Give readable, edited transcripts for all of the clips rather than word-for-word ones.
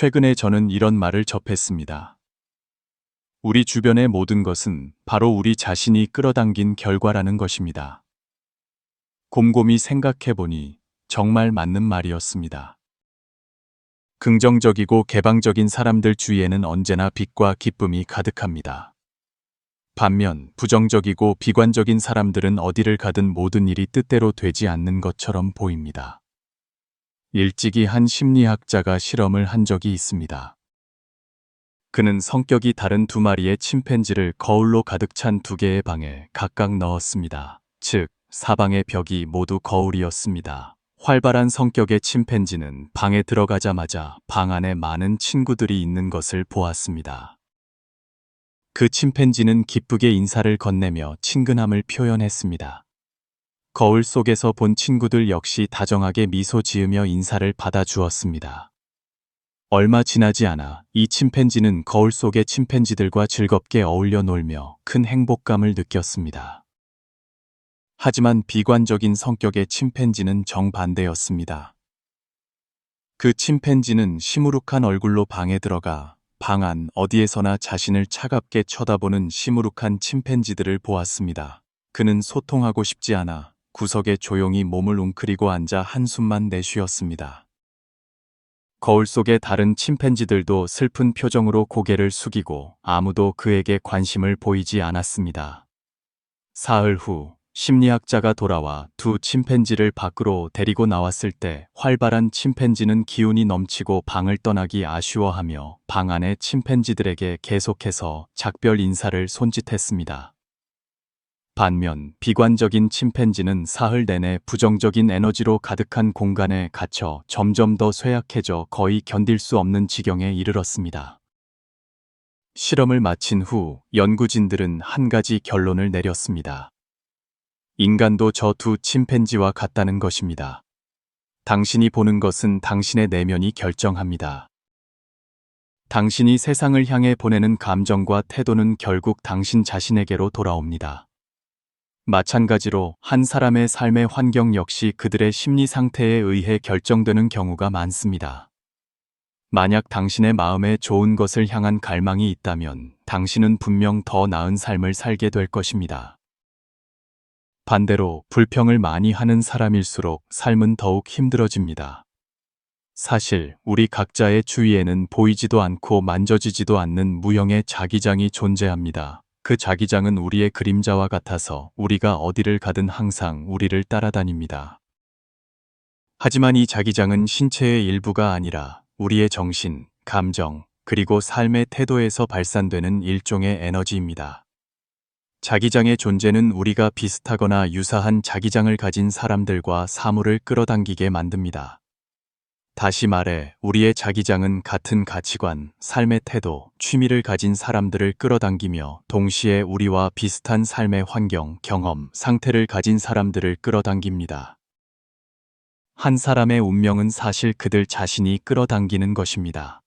최근에 저는 이런 말을 접했습니다. 우리 주변의 모든 것은 바로 우리 자신이 끌어당긴 결과라는 것입니다. 곰곰이 생각해보니 정말 맞는 말이었습니다. 긍정적이고 개방적인 사람들 주위에는 언제나 빛과 기쁨이 가득합니다. 반면 부정적이고 비관적인 사람들은 어디를 가든 모든 일이 뜻대로 되지 않는 것처럼 보입니다. 일찍이 한 심리학자가 실험을 한 적이 있습니다. 그는 성격이 다른 두 마리의 침팬지를 거울로 가득 찬 두 개의 방에 각각 넣었습니다. 즉, 사방의 벽이 모두 거울이었습니다. 활발한 성격의 침팬지는 방에 들어가자마자 방 안에 많은 친구들이 있는 것을 보았습니다. 그 침팬지는 기쁘게 인사를 건네며 친근함을 표현했습니다. 거울 속에서 본 친구들 역시 다정하게 미소 지으며 인사를 받아주었습니다. 얼마 지나지 않아 이 침팬지는 거울 속의 침팬지들과 즐겁게 어울려 놀며 큰 행복감을 느꼈습니다. 하지만 비관적인 성격의 침팬지는 정반대였습니다. 그 침팬지는 시무룩한 얼굴로 방에 들어가 방 안 어디에서나 자신을 차갑게 쳐다보는 시무룩한 침팬지들을 보았습니다. 그는 소통하고 싶지 않아 구석에 조용히 몸을 웅크리고 앉아 한숨만 내쉬었습니다. 거울 속의 다른 침팬지들도 슬픈 표정으로 고개를 숙이고 아무도 그에게 관심을 보이지 않았습니다. 사흘 후 심리학자가 돌아와 두 침팬지를 밖으로 데리고 나왔을 때 활발한 침팬지는 기운이 넘치고 방을 떠나기 아쉬워하며 방 안의 침팬지들에게 계속해서 작별 인사를 손짓했습니다. 반면 비관적인 침팬지는 사흘 내내 부정적인 에너지로 가득한 공간에 갇혀 점점 더 쇠약해져 거의 견딜 수 없는 지경에 이르렀습니다. 실험을 마친 후 연구진들은 한 가지 결론을 내렸습니다. 인간도 저 두 침팬지와 같다는 것입니다. 당신이 보는 것은 당신의 내면이 결정합니다. 당신이 세상을 향해 보내는 감정과 태도는 결국 당신 자신에게로 돌아옵니다. 마찬가지로 한 사람의 삶의 환경 역시 그들의 심리 상태에 의해 결정되는 경우가 많습니다. 만약 당신의 마음에 좋은 것을 향한 갈망이 있다면 당신은 분명 더 나은 삶을 살게 될 것입니다. 반대로 불평을 많이 하는 사람일수록 삶은 더욱 힘들어집니다. 사실 우리 각자의 주위에는 보이지도 않고 만져지지도 않는 무형의 자기장이 존재합니다. 그 자기장은 우리의 그림자와 같아서 우리가 어디를 가든 항상 우리를 따라다닙니다. 하지만 이 자기장은 신체의 일부가 아니라 우리의 정신, 감정, 그리고 삶의 태도에서 발산되는 일종의 에너지입니다. 자기장의 존재는 우리가 비슷하거나 유사한 자기장을 가진 사람들과 사물을 끌어당기게 만듭니다. 다시 말해 우리의 자기장은 같은 가치관, 삶의 태도, 취미를 가진 사람들을 끌어당기며 동시에 우리와 비슷한 삶의 환경, 경험, 상태를 가진 사람들을 끌어당깁니다. 한 사람의 운명은 사실 그들 자신이 끌어당기는 것입니다.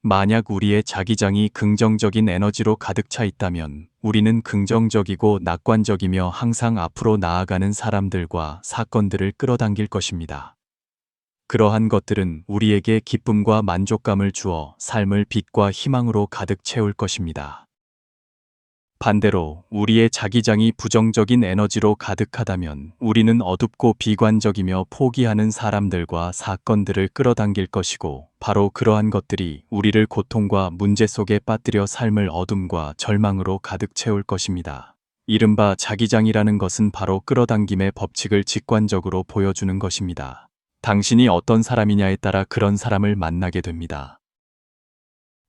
만약 우리의 자기장이 긍정적인 에너지로 가득 차 있다면 우리는 긍정적이고 낙관적이며 항상 앞으로 나아가는 사람들과 사건들을 끌어당길 것입니다. 그러한 것들은 우리에게 기쁨과 만족감을 주어 삶을 빛과 희망으로 가득 채울 것입니다. 반대로 우리의 자기장이 부정적인 에너지로 가득하다면 우리는 어둡고 비관적이며 포기하는 사람들과 사건들을 끌어당길 것이고 바로 그러한 것들이 우리를 고통과 문제 속에 빠뜨려 삶을 어둠과 절망으로 가득 채울 것입니다. 이른바 자기장이라는 것은 바로 끌어당김의 법칙을 직관적으로 보여주는 것입니다. 당신이 어떤 사람이냐에 따라 그런 사람을 만나게 됩니다.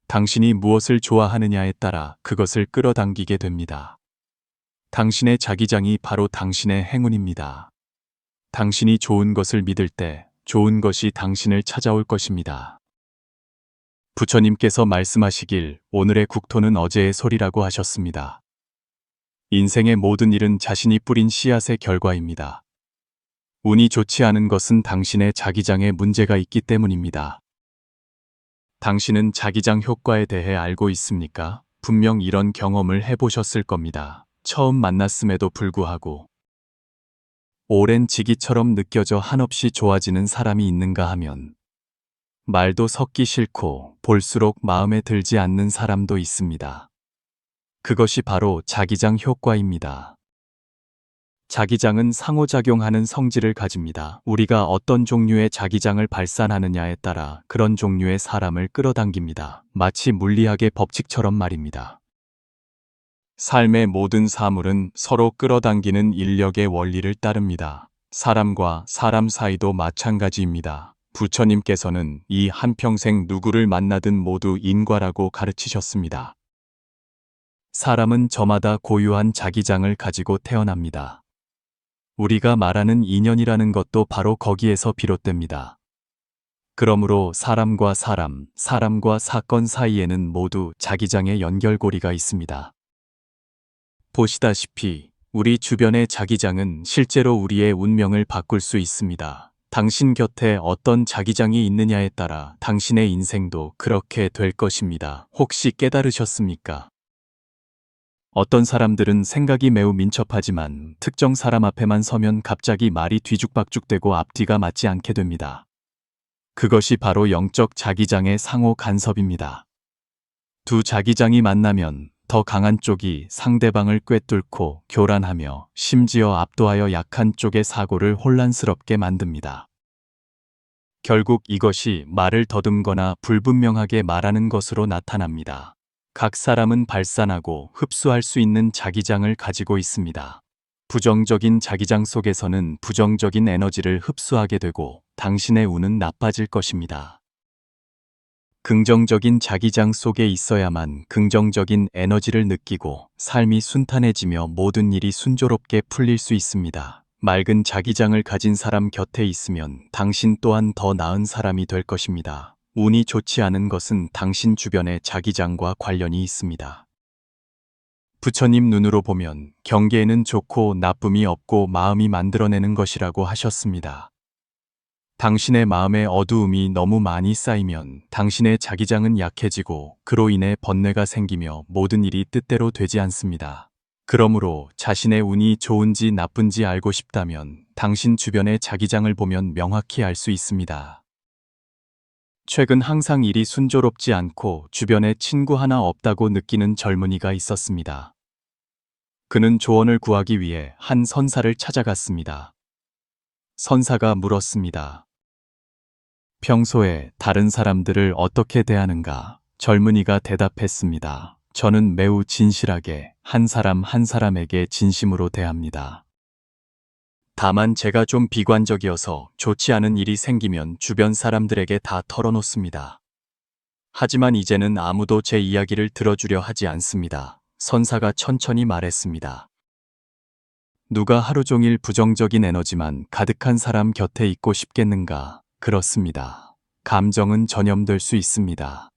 당신이 무엇을 좋아하느냐에 따라 그것을 끌어당기게 됩니다. 당신의 자기장이 바로 당신의 행운입니다. 당신이 좋은 것을 믿을 때 좋은 것이 당신을 찾아올 것입니다. 부처님께서 말씀하시길 오늘의 국토는 어제의 소리라고 하셨습니다. 인생의 모든 일은 자신이 뿌린 씨앗의 결과입니다. 운이 좋지 않은 것은 당신의 자기장에 문제가 있기 때문입니다. 당신은 자기장 효과에 대해 알고 있습니까? 분명 이런 경험을 해보셨을 겁니다. 처음 만났음에도 불구하고 오랜 지기처럼 느껴져 한없이 좋아지는 사람이 있는가 하면 말도 섞기 싫고 볼수록 마음에 들지 않는 사람도 있습니다. 그것이 바로 자기장 효과입니다. 자기장은 상호작용하는 성질을 가집니다. 우리가 어떤 종류의 자기장을 발산하느냐에 따라 그런 종류의 사람을 끌어당깁니다. 마치 물리학의 법칙처럼 말입니다. 삶의 모든 사물은 서로 끌어당기는 인력의 원리를 따릅니다. 사람과 사람 사이도 마찬가지입니다. 부처님께서는 이 한평생 누구를 만나든 모두 인과라고 가르치셨습니다. 사람은 저마다 고유한 자기장을 가지고 태어납니다. 우리가 말하는 인연이라는 것도 바로 거기에서 비롯됩니다. 그러므로 사람과 사람, 사람과 사건 사이에는 모두 자기장의 연결고리가 있습니다. 보시다시피 우리 주변의 자기장은 실제로 우리의 운명을 바꿀 수 있습니다. 당신 곁에 어떤 자기장이 있느냐에 따라 당신의 인생도 그렇게 될 것입니다. 혹시 깨달으셨습니까? 어떤 사람들은 생각이 매우 민첩하지만 특정 사람 앞에만 서면 갑자기 말이 뒤죽박죽되고 앞뒤가 맞지 않게 됩니다. 그것이 바로 영적 자기장의 상호 간섭입니다. 두 자기장이 만나면 더 강한 쪽이 상대방을 꿰뚫고 교란하며 심지어 압도하여 약한 쪽의 사고를 혼란스럽게 만듭니다. 결국 이것이 말을 더듬거나 불분명하게 말하는 것으로 나타납니다. 각 사람은 발산하고 흡수할 수 있는 자기장을 가지고 있습니다. 부정적인 자기장 속에서는 부정적인 에너지를 흡수하게 되고 당신의 운은 나빠질 것입니다. 긍정적인 자기장 속에 있어야만 긍정적인 에너지를 느끼고 삶이 순탄해지며 모든 일이 순조롭게 풀릴 수 있습니다. 맑은 자기장을 가진 사람 곁에 있으면 당신 또한 더 나은 사람이 될 것입니다. 운이 좋지 않은 것은 당신 주변의 자기장과 관련이 있습니다. 부처님 눈으로 보면 경계에는 좋고 나쁨이 없고 마음이 만들어내는 것이라고 하셨습니다. 당신의 마음에 어두움이 너무 많이 쌓이면 당신의 자기장은 약해지고 그로 인해 번뇌가 생기며 모든 일이 뜻대로 되지 않습니다. 그러므로 자신의 운이 좋은지 나쁜지 알고 싶다면 당신 주변의 자기장을 보면 명확히 알 수 있습니다. 최근 항상 일이 순조롭지 않고 주변에 친구 하나 없다고 느끼는 젊은이가 있었습니다. 그는 조언을 구하기 위해 한 선사를 찾아갔습니다. 선사가 물었습니다. 평소에 다른 사람들을 어떻게 대하는가? 젊은이가 대답했습니다. 저는 매우 진실하게 한 사람 한 사람에게 진심으로 대합니다. 다만 제가 좀 비관적이어서 좋지 않은 일이 생기면 주변 사람들에게 다 털어놓습니다. 하지만 이제는 아무도 제 이야기를 들어주려 하지 않습니다. 선사가 천천히 말했습니다. 누가 하루 종일 부정적인 에너지만 가득한 사람 곁에 있고 싶겠는가? 그렇습니다. 감정은 전염될 수 있습니다.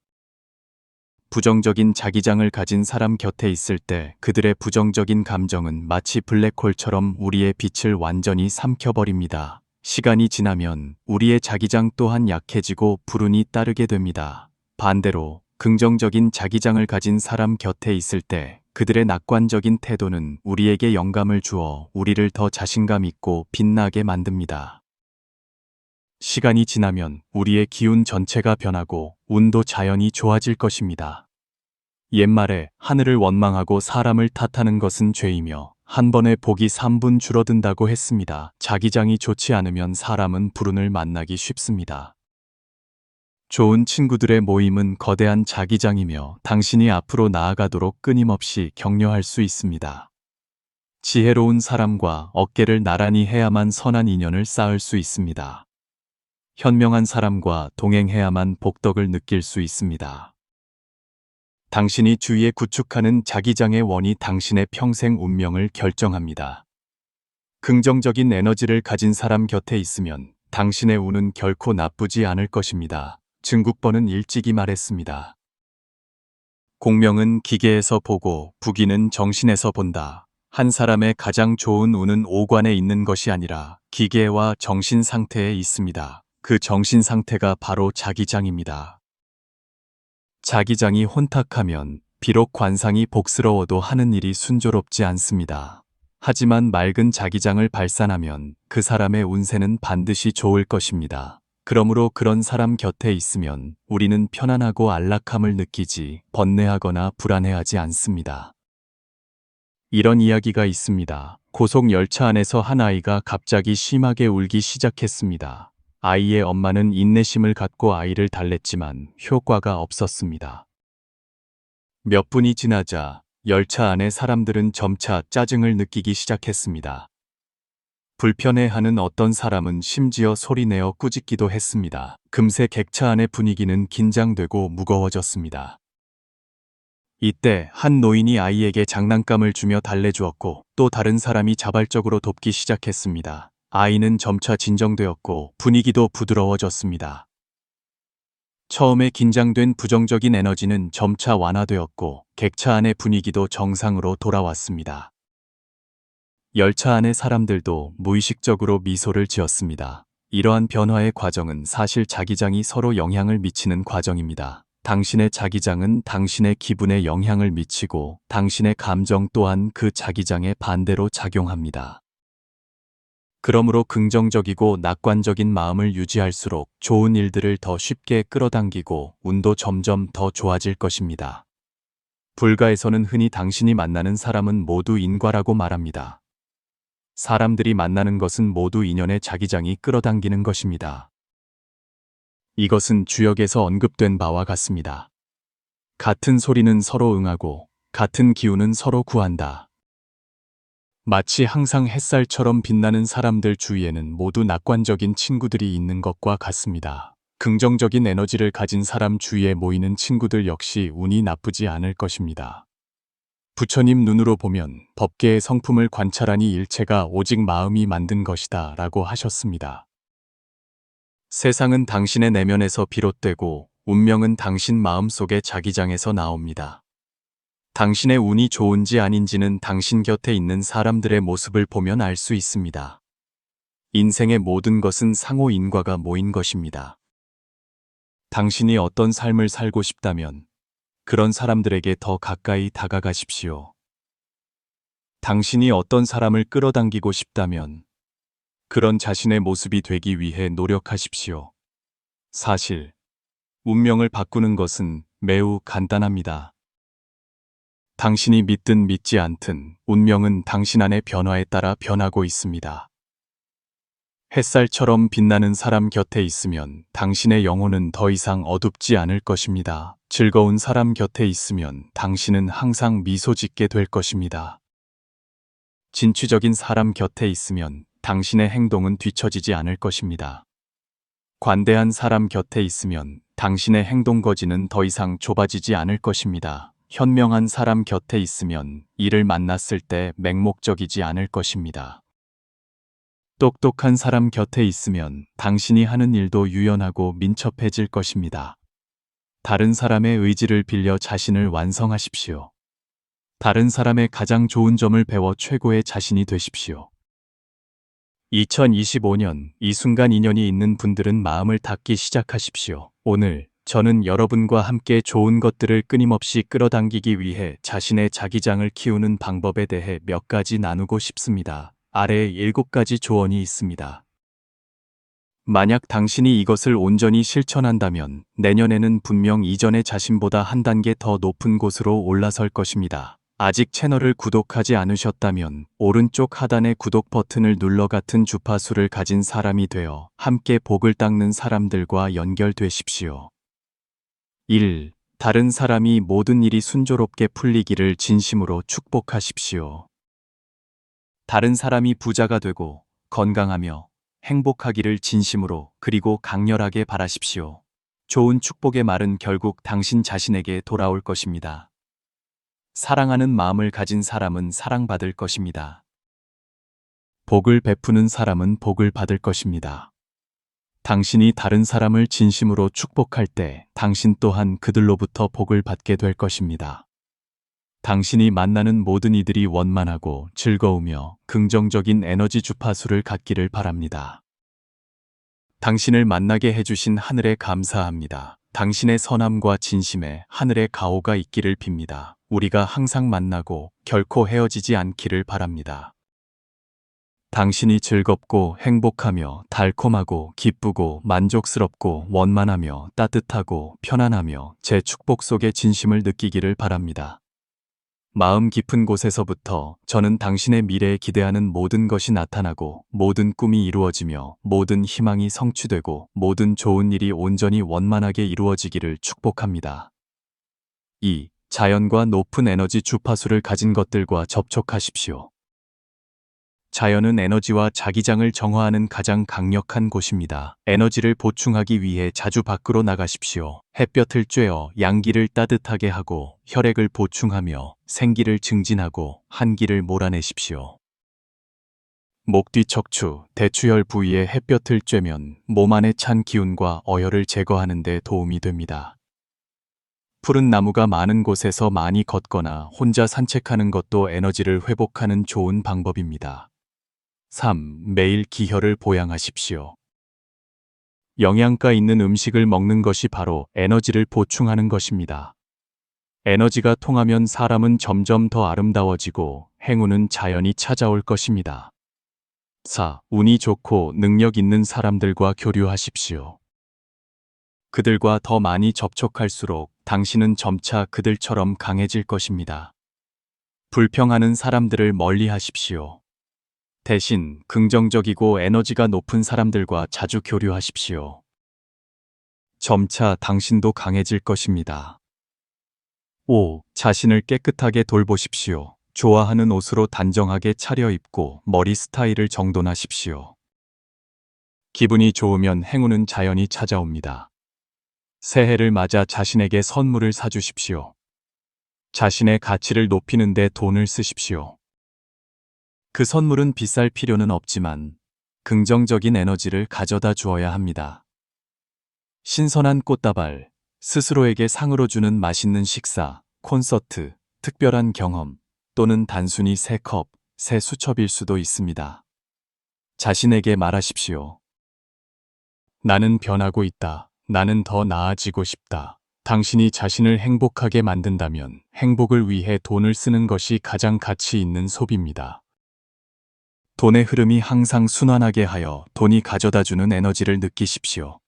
부정적인 자기장을 가진 사람 곁에 있을 때 그들의 부정적인 감정은 마치 블랙홀처럼 우리의 빛을 완전히 삼켜버립니다. 시간이 지나면 우리의 자기장 또한 약해지고 불운이 따르게 됩니다. 반대로 긍정적인 자기장을 가진 사람 곁에 있을 때 그들의 낙관적인 태도는 우리에게 영감을 주어 우리를 더 자신감 있고 빛나게 만듭니다. 시간이 지나면 우리의 기운 전체가 변하고 운도 자연히 좋아질 것입니다. 옛말에 하늘을 원망하고 사람을 탓하는 것은 죄이며 한 번에 복이 3분 줄어든다고 했습니다. 자기장이 좋지 않으면 사람은 불운을 만나기 쉽습니다. 좋은 친구들의 모임은 거대한 자기장이며 당신이 앞으로 나아가도록 끊임없이 격려할 수 있습니다. 지혜로운 사람과 어깨를 나란히 해야만 선한 인연을 쌓을 수 있습니다. 현명한 사람과 동행해야만 복덕을 느낄 수 있습니다. 당신이 주위에 구축하는 자기장의 원이 당신의 평생 운명을 결정합니다. 긍정적인 에너지를 가진 사람 곁에 있으면 당신의 운은 결코 나쁘지 않을 것입니다. 증국번은 일찍이 말했습니다. 공명은 기계에서 보고 부기는 정신에서 본다. 한 사람의 가장 좋은 운은 오관에 있는 것이 아니라 기계와 정신 상태에 있습니다. 그 정신 상태가 바로 자기장입니다. 자기장이 혼탁하면 비록 관상이 복스러워도 하는 일이 순조롭지 않습니다. 하지만 맑은 자기장을 발산하면 그 사람의 운세는 반드시 좋을 것입니다. 그러므로 그런 사람 곁에 있으면 우리는 편안하고 안락함을 느끼지 번뇌하거나 불안해하지 않습니다. 이런 이야기가 있습니다. 고속 열차 안에서 한 아이가 갑자기 심하게 울기 시작했습니다. 아이의 엄마는 인내심을 갖고 아이를 달랬지만 효과가 없었습니다. 몇 분이 지나자 열차 안의 사람들은 점차 짜증을 느끼기 시작했습니다. 불편해하는 어떤 사람은 심지어 소리내어 꾸짖기도 했습니다. 금세 객차 안의 분위기는 긴장되고 무거워졌습니다. 이때 한 노인이 아이에게 장난감을 주며 달래주었고 또 다른 사람이 자발적으로 돕기 시작했습니다. 아이는 점차 진정되었고 분위기도 부드러워졌습니다. 처음에 긴장된 부정적인 에너지는 점차 완화되었고 객차 안의 분위기도 정상으로 돌아왔습니다. 열차 안의 사람들도 무의식적으로 미소를 지었습니다. 이러한 변화의 과정은 사실 자기장이 서로 영향을 미치는 과정입니다. 당신의 자기장은 당신의 기분에 영향을 미치고 당신의 감정 또한 그 자기장에 반대로 작용합니다. 그러므로 긍정적이고 낙관적인 마음을 유지할수록 좋은 일들을 더 쉽게 끌어당기고 운도 점점 더 좋아질 것입니다. 불가에서는 흔히 당신이 만나는 사람은 모두 인과라고 말합니다. 사람들이 만나는 것은 모두 인연의 자기장이 끌어당기는 것입니다. 이것은 주역에서 언급된 바와 같습니다. 같은 소리는 서로 응하고 같은 기운은 서로 구한다. 마치 항상 햇살처럼 빛나는 사람들 주위에는 모두 낙관적인 친구들이 있는 것과 같습니다. 긍정적인 에너지를 가진 사람 주위에 모이는 친구들 역시 운이 나쁘지 않을 것입니다. 부처님 눈으로 보면 법계의 성품을 관찰하니 일체가 오직 마음이 만든 것이다 라고 하셨습니다. 세상은 당신의 내면에서 비롯되고 운명은 당신 마음속의 자기장에서 나옵니다. 당신의 운이 좋은지 아닌지는 당신 곁에 있는 사람들의 모습을 보면 알 수 있습니다. 인생의 모든 것은 상호 인과가 모인 것입니다. 당신이 어떤 삶을 살고 싶다면 그런 사람들에게 더 가까이 다가가십시오. 당신이 어떤 사람을 끌어당기고 싶다면 그런 자신의 모습이 되기 위해 노력하십시오. 사실, 운명을 바꾸는 것은 매우 간단합니다. 당신이 믿든 믿지 않든 운명은 당신 안의 변화에 따라 변하고 있습니다. 햇살처럼 빛나는 사람 곁에 있으면 당신의 영혼은 더 이상 어둡지 않을 것입니다. 즐거운 사람 곁에 있으면 당신은 항상 미소 짓게 될 것입니다. 진취적인 사람 곁에 있으면 당신의 행동은 뒤처지지 않을 것입니다. 관대한 사람 곁에 있으면 당신의 행동 거지는 더 이상 좁아지지 않을 것입니다. 현명한 사람 곁에 있으면 이를 만났을 때 맹목적이지 않을 것입니다. 똑똑한 사람 곁에 있으면 당신이 하는 일도 유연하고 민첩해질 것입니다. 다른 사람의 의지를 빌려 자신을 완성하십시오. 다른 사람의 가장 좋은 점을 배워 최고의 자신이 되십시오. 2025년 이 순간 인연이 있는 분들은 마음을 닫기 시작하십시오. 오늘 저는 여러분과 함께 좋은 것들을 끊임없이 끌어당기기 위해 자신의 자기장을 키우는 방법에 대해 몇 가지 나누고 싶습니다. 아래에 7가지 조언이 있습니다. 만약 당신이 이것을 온전히 실천한다면 내년에는 분명 이전의 자신보다 한 단계 더 높은 곳으로 올라설 것입니다. 아직 채널을 구독하지 않으셨다면 오른쪽 하단의 구독 버튼을 눌러 같은 주파수를 가진 사람이 되어 함께 복을 닦는 사람들과 연결되십시오. 1. 다른 사람이 모든 일이 순조롭게 풀리기를 진심으로 축복하십시오. 다른 사람이 부자가 되고 건강하며 행복하기를 진심으로 그리고 강렬하게 바라십시오. 좋은 축복의 말은 결국 당신 자신에게 돌아올 것입니다. 사랑하는 마음을 가진 사람은 사랑받을 것입니다. 복을 베푸는 사람은 복을 받을 것입니다. 당신이 다른 사람을 진심으로 축복할 때 당신 또한 그들로부터 복을 받게 될 것입니다. 당신이 만나는 모든 이들이 원만하고 즐거우며 긍정적인 에너지 주파수를 갖기를 바랍니다. 당신을 만나게 해주신 하늘에 감사합니다. 당신의 선함과 진심에 하늘의 가호가 있기를 빕니다. 우리가 항상 만나고 결코 헤어지지 않기를 바랍니다. 당신이 즐겁고 행복하며 달콤하고 기쁘고 만족스럽고 원만하며 따뜻하고 편안하며 제 축복 속의 진심을 느끼기를 바랍니다. 마음 깊은 곳에서부터 저는 당신의 미래에 기대하는 모든 것이 나타나고 모든 꿈이 이루어지며 모든 희망이 성취되고 모든 좋은 일이 온전히 원만하게 이루어지기를 축복합니다. 2. 자연과 높은 에너지 주파수를 가진 것들과 접촉하십시오. 자연은 에너지와 자기장을 정화하는 가장 강력한 곳입니다. 에너지를 보충하기 위해 자주 밖으로 나가십시오. 햇볕을 쬐어 양기를 따뜻하게 하고 혈액을 보충하며 생기를 증진하고 한기를 몰아내십시오. 목 뒤 척추, 대추혈 부위에 햇볕을 쬐면 몸 안의 찬 기운과 어혈을 제거하는 데 도움이 됩니다. 푸른 나무가 많은 곳에서 많이 걷거나 혼자 산책하는 것도 에너지를 회복하는 좋은 방법입니다. 3. 매일 기혈을 보양하십시오. 영양가 있는 음식을 먹는 것이 바로 에너지를 보충하는 것입니다. 에너지가 통하면 사람은 점점 더 아름다워지고 행운은 자연히 찾아올 것입니다. 4. 운이 좋고 능력 있는 사람들과 교류하십시오. 그들과 더 많이 접촉할수록 당신은 점차 그들처럼 강해질 것입니다. 불평하는 사람들을 멀리 하십시오. 대신 긍정적이고 에너지가 높은 사람들과 자주 교류하십시오. 점차 당신도 강해질 것입니다. 5. 자신을 깨끗하게 돌보십시오. 좋아하는 옷으로 단정하게 차려입고 머리 스타일을 정돈하십시오. 기분이 좋으면 행운은 자연히 찾아옵니다. 새해를 맞아 자신에게 선물을 사주십시오. 자신의 가치를 높이는 데 돈을 쓰십시오. 그 선물은 비쌀 필요는 없지만 긍정적인 에너지를 가져다 주어야 합니다. 신선한 꽃다발, 스스로에게 상으로 주는 맛있는 식사, 콘서트, 특별한 경험, 또는 단순히 새 컵, 새 수첩일 수도 있습니다. 자신에게 말하십시오. 나는 변하고 있다. 나는 더 나아지고 싶다. 당신이 자신을 행복하게 만든다면 행복을 위해 돈을 쓰는 것이 가장 가치 있는 소비입니다. 돈의 흐름이 항상 순환하게 하여 돈이 가져다주는 에너지를 느끼십시오.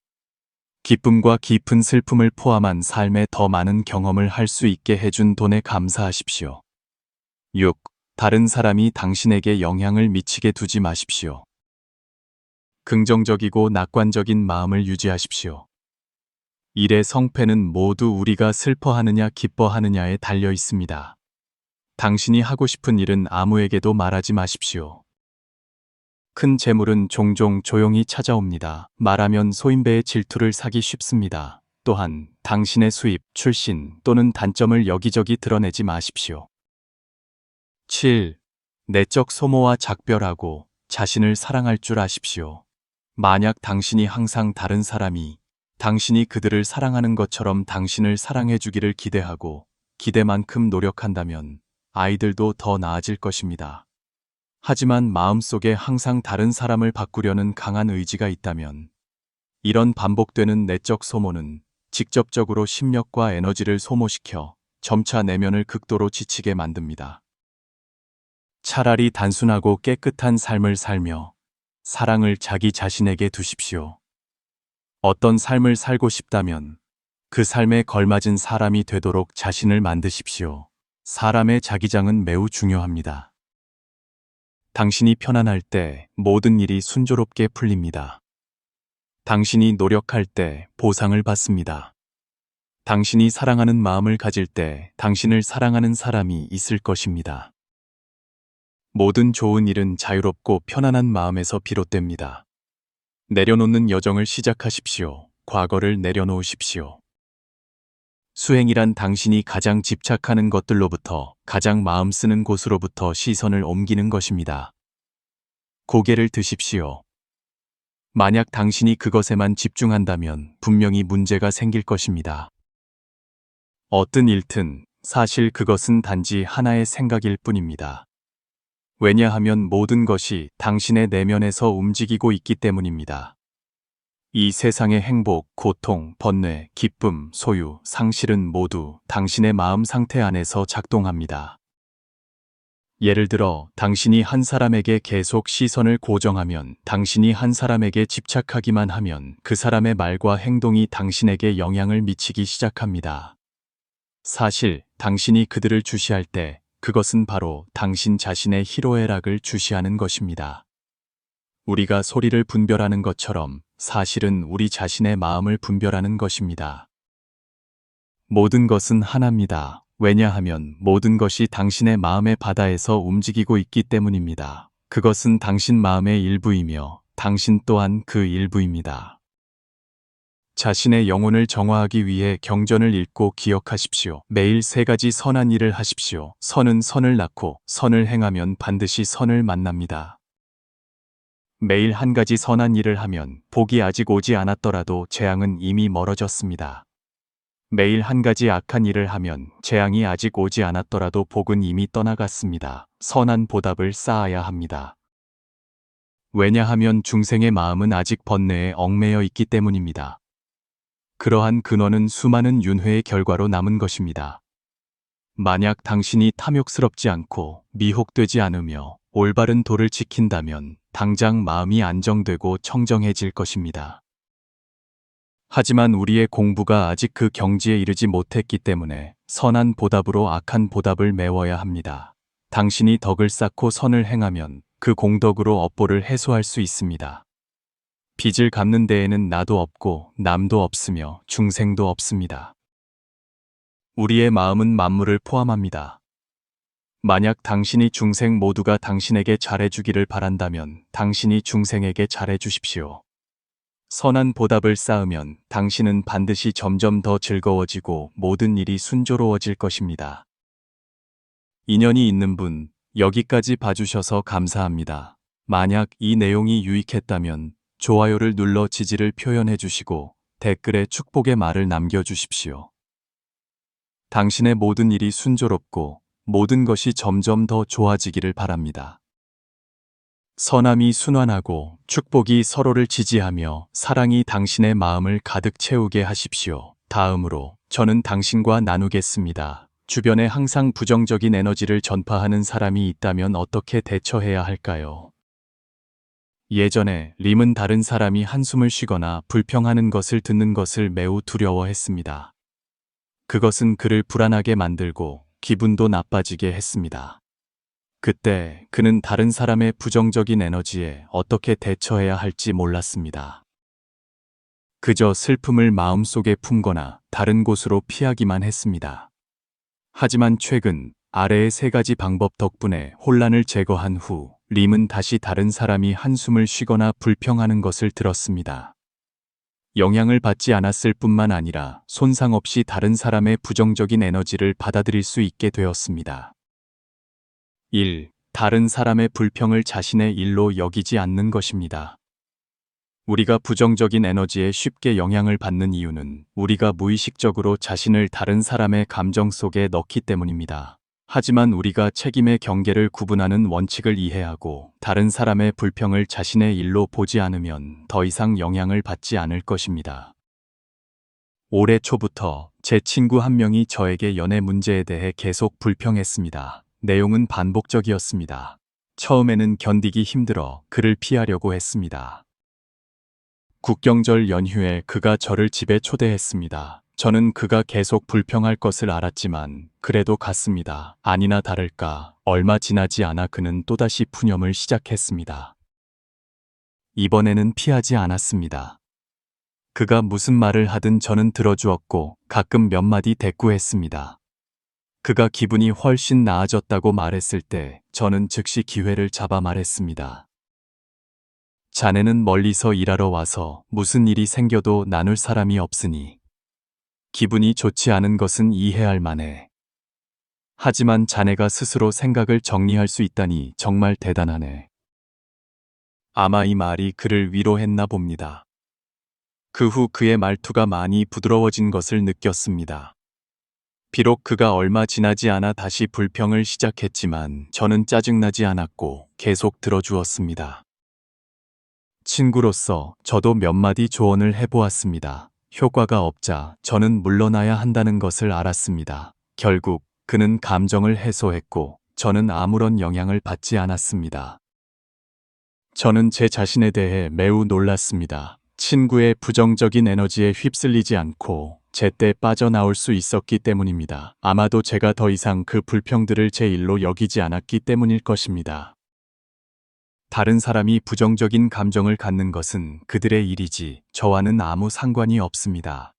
기쁨과 깊은 슬픔을 포함한 삶에 더 많은 경험을 할 수 있게 해준 돈에 감사하십시오. 6. 다른 사람이 당신에게 영향을 미치게 두지 마십시오. 긍정적이고 낙관적인 마음을 유지하십시오. 일의 성패는 모두 우리가 슬퍼하느냐 기뻐하느냐에 달려 있습니다. 당신이 하고 싶은 일은 아무에게도 말하지 마십시오. 큰 재물은 종종 조용히 찾아옵니다. 말하면 소인배의 질투를 사기 쉽습니다. 또한 당신의 수입, 출신 또는 단점을 여기저기 드러내지 마십시오. 7. 내적 소모와 작별하고 자신을 사랑할 줄 아십시오. 만약 당신이 항상 다른 사람이 당신이 그들을 사랑하는 것처럼 당신을 사랑해 주기를 기대하고 기대만큼 노력한다면 아이들도 더 나아질 것입니다. 하지만 마음속에 항상 다른 사람을 바꾸려는 강한 의지가 있다면 이런 반복되는 내적 소모는 직접적으로 심력과 에너지를 소모시켜 점차 내면을 극도로 지치게 만듭니다. 차라리 단순하고 깨끗한 삶을 살며 사랑을 자기 자신에게 두십시오. 어떤 삶을 살고 싶다면 그 삶에 걸맞은 사람이 되도록 자신을 만드십시오. 사람의 자기장은 매우 중요합니다. 당신이 편안할 때 모든 일이 순조롭게 풀립니다. 당신이 노력할 때 보상을 받습니다. 당신이 사랑하는 마음을 가질 때 당신을 사랑하는 사람이 있을 것입니다. 모든 좋은 일은 자유롭고 편안한 마음에서 비롯됩니다. 내려놓는 여정을 시작하십시오. 과거를 내려놓으십시오. 수행이란 당신이 가장 집착하는 것들로부터 가장 마음 쓰는 곳으로부터 시선을 옮기는 것입니다. 고개를 드십시오. 만약 당신이 그것에만 집중한다면 분명히 문제가 생길 것입니다. 어떤 일든 사실 그것은 단지 하나의 생각일 뿐입니다. 왜냐하면 모든 것이 당신의 내면에서 움직이고 있기 때문입니다. 이 세상의 행복, 고통, 번뇌, 기쁨, 소유, 상실은 모두 당신의 마음 상태 안에서 작동합니다. 예를 들어, 당신이 한 사람에게 계속 시선을 고정하면, 당신이 한 사람에게 집착하기만 하면 그 사람의 말과 행동이 당신에게 영향을 미치기 시작합니다. 사실, 당신이 그들을 주시할 때, 그것은 바로 당신 자신의 희로애락을 주시하는 것입니다. 우리가 소리를 분별하는 것처럼 사실은 우리 자신의 마음을 분별하는 것입니다. 모든 것은 하나입니다. 왜냐하면 모든 것이 당신의 마음의 바다에서 움직이고 있기 때문입니다. 그것은 당신 마음의 일부이며 당신 또한 그 일부입니다. 자신의 영혼을 정화하기 위해 경전을 읽고 기억하십시오. 매일 3가지 선한 일을 하십시오. 선은 선을 낳고 선을 행하면 반드시 선을 만납니다. 매일 한 가지 선한 일을 하면 복이 아직 오지 않았더라도 재앙은 이미 멀어졌습니다. 매일 한 가지 악한 일을 하면 재앙이 아직 오지 않았더라도 복은 이미 떠나갔습니다. 선한 보답을 쌓아야 합니다. 왜냐하면 중생의 마음은 아직 번뇌에 얽매여 있기 때문입니다. 그러한 근원은 수많은 윤회의 결과로 남은 것입니다. 만약 당신이 탐욕스럽지 않고 미혹되지 않으며 올바른 도를 지킨다면 당장 마음이 안정되고 청정해질 것입니다. 하지만 우리의 공부가 아직 그 경지에 이르지 못했기 때문에 선한 보답으로 악한 보답을 메워야 합니다. 당신이 덕을 쌓고 선을 행하면 그 공덕으로 업보를 해소할 수 있습니다. 빚을 갚는 데에는 나도 없고 남도 없으며 중생도 없습니다. 우리의 마음은 만물을 포함합니다. 만약 당신이 중생 모두가 당신에게 잘해주기를 바란다면 당신이 중생에게 잘해주십시오. 선한 보답을 쌓으면 당신은 반드시 점점 더 즐거워지고 모든 일이 순조로워질 것입니다. 인연이 있는 분, 여기까지 봐주셔서 감사합니다. 만약 이 내용이 유익했다면 좋아요를 눌러 지지를 표현해 주시고 댓글에 축복의 말을 남겨주십시오. 당신의 모든 일이 순조롭고 모든 것이 점점 더 좋아지기를 바랍니다. 선함이 순환하고 축복이 서로를 지지하며 사랑이 당신의 마음을 가득 채우게 하십시오. 다음으로 저는 당신과 나누겠습니다. 주변에 항상 부정적인 에너지를 전파하는 사람이 있다면 어떻게 대처해야 할까요? 예전에 림은 다른 사람이 한숨을 쉬거나 불평하는 것을 듣는 것을 매우 두려워했습니다. 그것은 그를 불안하게 만들고 기분도 나빠지게 했습니다. 그때 그는 다른 사람의 부정적인 에너지에 어떻게 대처해야 할지 몰랐습니다. 그저 슬픔을 마음속에 품거나 다른 곳으로 피하기만 했습니다. 하지만 최근 아래의 3가지 방법 덕분에 혼란을 제거한 후 림은 다시 다른 사람이 한숨을 쉬거나 불평하는 것을 들었습니다. 영향을 받지 않았을 뿐만 아니라 손상 없이 다른 사람의 부정적인 에너지를 받아들일 수 있게 되었습니다. 1. 다른 사람의 불평을 자신의 일로 여기지 않는 것입니다. 우리가 부정적인 에너지에 쉽게 영향을 받는 이유는 우리가 무의식적으로 자신을 다른 사람의 감정 속에 넣기 때문입니다. 하지만 우리가 책임의 경계를 구분하는 원칙을 이해하고 다른 사람의 불평을 자신의 일로 보지 않으면 더 이상 영향을 받지 않을 것입니다. 올해 초부터 제 친구 한 명이 저에게 연애 문제에 대해 계속 불평했습니다. 내용은 반복적이었습니다. 처음에는 견디기 힘들어 그를 피하려고 했습니다. 국경절 연휴에 그가 저를 집에 초대했습니다. 저는 그가 계속 불평할 것을 알았지만 그래도 갔습니다. 아니나 다를까 얼마 지나지 않아 그는 또다시 푸념을 시작했습니다. 이번에는 피하지 않았습니다. 그가 무슨 말을 하든 저는 들어주었고 가끔 몇 마디 대꾸했습니다. 그가 기분이 훨씬 나아졌다고 말했을 때 저는 즉시 기회를 잡아 말했습니다. 자네는 멀리서 일하러 와서 무슨 일이 생겨도 나눌 사람이 없으니 기분이 좋지 않은 것은 이해할 만해. 하지만 자네가 스스로 생각을 정리할 수 있다니 정말 대단하네. 아마 이 말이 그를 위로했나 봅니다. 그 후 그의 말투가 많이 부드러워진 것을 느꼈습니다. 비록 그가 얼마 지나지 않아 다시 불평을 시작했지만 저는 짜증나지 않았고 계속 들어주었습니다. 친구로서 저도 몇 마디 조언을 해보았습니다. 효과가 없자 저는 물러나야 한다는 것을 알았습니다. 결국 그는 감정을 해소했고 저는 아무런 영향을 받지 않았습니다. 저는 제 자신에 대해 매우 놀랐습니다. 친구의 부정적인 에너지에 휩쓸리지 않고 제때 빠져나올 수 있었기 때문입니다. 아마도 제가 더 이상 그 불평들을 제 일로 여기지 않았기 때문일 것입니다. 다른 사람이 부정적인 감정을 갖는 것은 그들의 일이지 저와는 아무 상관이 없습니다.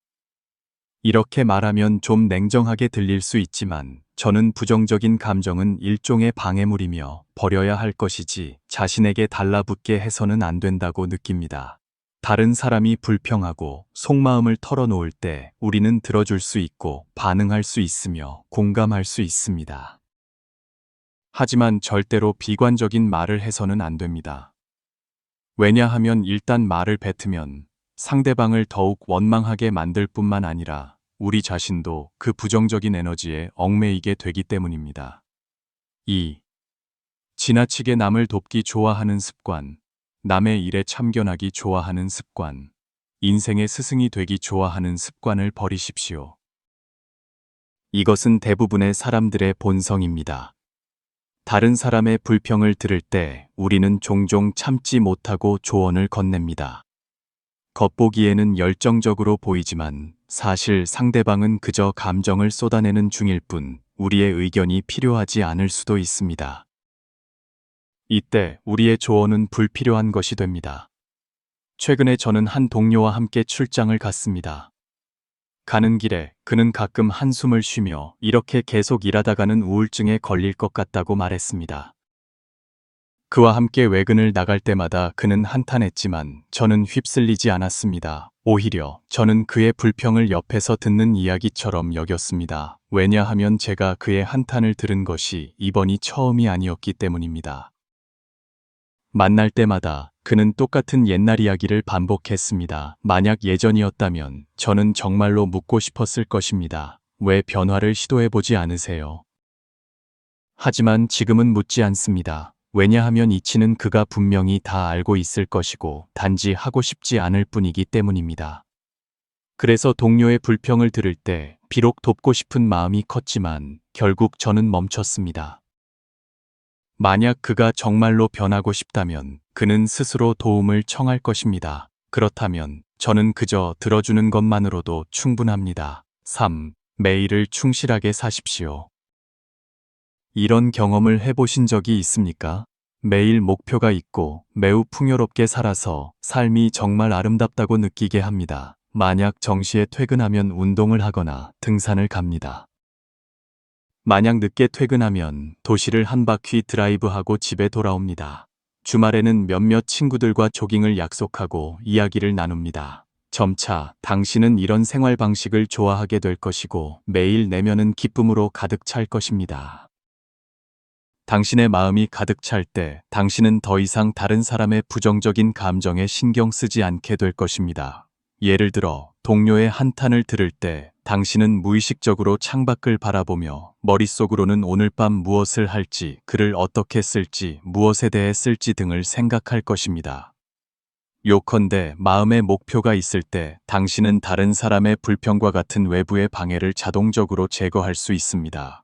이렇게 말하면 좀 냉정하게 들릴 수 있지만 저는 부정적인 감정은 일종의 방해물이며 버려야 할 것이지 자신에게 달라붙게 해서는 안 된다고 느낍니다. 다른 사람이 불평하고 속마음을 털어놓을 때 우리는 들어줄 수 있고 반응할 수 있으며 공감할 수 있습니다. 하지만 절대로 비관적인 말을 해서는 안 됩니다. 왜냐하면 일단 말을 뱉으면 상대방을 더욱 원망하게 만들 뿐만 아니라 우리 자신도 그 부정적인 에너지에 얽매이게 되기 때문입니다. 2. 지나치게 남을 돕기 좋아하는 습관, 남의 일에 참견하기 좋아하는 습관, 인생의 스승이 되기 좋아하는 습관을 버리십시오. 이것은 대부분의 사람들의 본성입니다. 다른 사람의 불평을 들을 때 우리는 종종 참지 못하고 조언을 건넵니다. 겉보기에는 열정적으로 보이지만 사실 상대방은 그저 감정을 쏟아내는 중일 뿐 우리의 의견이 필요하지 않을 수도 있습니다. 이때 우리의 조언은 불필요한 것이 됩니다. 최근에 저는 한 동료와 함께 출장을 갔습니다. 가는 길에 그는 가끔 한숨을 쉬며 이렇게 계속 일하다가는 우울증에 걸릴 것 같다고 말했습니다. 그와 함께 외근을 나갈 때마다 그는 한탄했지만 저는 휩쓸리지 않았습니다. 오히려 저는 그의 불평을 옆에서 듣는 이야기처럼 여겼습니다. 왜냐하면 제가 그의 한탄을 들은 것이 이번이 처음이 아니었기 때문입니다. 만날 때마다 그는 똑같은 옛날 이야기를 반복했습니다. 만약 예전이었다면 저는 정말로 묻고 싶었을 것입니다. 왜 변화를 시도해보지 않으세요? 하지만 지금은 묻지 않습니다. 왜냐하면 이치는 그가 분명히 다 알고 있을 것이고 단지 하고 싶지 않을 뿐이기 때문입니다. 그래서 동료의 불평을 들을 때 비록 돕고 싶은 마음이 컸지만 결국 저는 멈췄습니다. 만약 그가 정말로 변하고 싶다면 그는 스스로 도움을 청할 것입니다. 그렇다면 저는 그저 들어주는 것만으로도 충분합니다. 3. 매일을 충실하게 사십시오. 이런 경험을 해보신 적이 있습니까? 매일 목표가 있고 매우 풍요롭게 살아서 삶이 정말 아름답다고 느끼게 합니다. 만약 정시에 퇴근하면 운동을 하거나 등산을 갑니다. 만약 늦게 퇴근하면 도시를 한 바퀴 드라이브하고 집에 돌아옵니다. 주말에는 몇몇 친구들과 조깅을 약속하고 이야기를 나눕니다. 점차 당신은 이런 생활 방식을 좋아하게 될 것이고 매일 내면은 기쁨으로 가득 찰 것입니다. 당신의 마음이 가득 찰 때 당신은 더 이상 다른 사람의 부정적인 감정에 신경 쓰지 않게 될 것입니다. 예를 들어 동료의 한탄을 들을 때 당신은 무의식적으로 창밖을 바라보며 머릿속으로는 오늘 밤 무엇을 할지, 글을 어떻게 쓸지, 무엇에 대해 쓸지 등을 생각할 것입니다. 요컨대 마음의 목표가 있을 때 당신은 다른 사람의 불평과 같은 외부의 방해를 자동적으로 제거할 수 있습니다.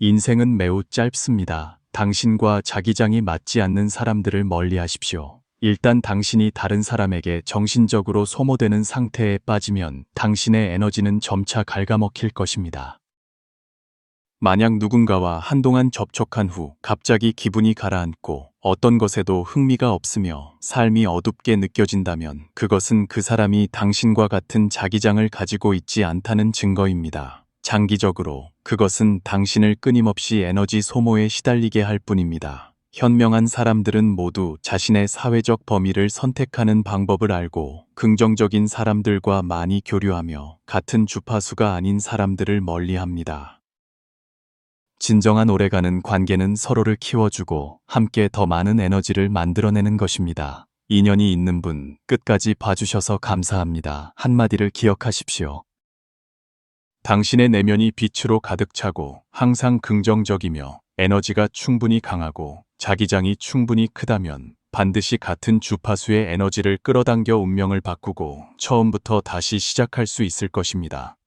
인생은 매우 짧습니다. 당신과 자기장이 맞지 않는 사람들을 멀리하십시오. 일단 당신이 다른 사람에게 정신적으로 소모되는 상태에 빠지면 당신의 에너지는 점차 갉아먹힐 것입니다. 만약 누군가와 한동안 접촉한 후 갑자기 기분이 가라앉고 어떤 것에도 흥미가 없으며 삶이 어둡게 느껴진다면 그것은 그 사람이 당신과 같은 자기장을 가지고 있지 않다는 증거입니다. 장기적으로 그것은 당신을 끊임없이 에너지 소모에 시달리게 할 뿐입니다. 현명한 사람들은 모두 자신의 사회적 범위를 선택하는 방법을 알고 긍정적인 사람들과 많이 교류하며 같은 주파수가 아닌 사람들을 멀리합니다. 진정한 오래가는 관계는 서로를 키워주고 함께 더 많은 에너지를 만들어내는 것입니다. 인연이 있는 분 끝까지 봐주셔서 감사합니다. 한마디를 기억하십시오. 당신의 내면이 빛으로 가득 차고 항상 긍정적이며 에너지가 충분히 강하고 자기장이 충분히 크다면 반드시 같은 주파수의 에너지를 끌어당겨 운명을 바꾸고 처음부터 다시 시작할 수 있을 것입니다.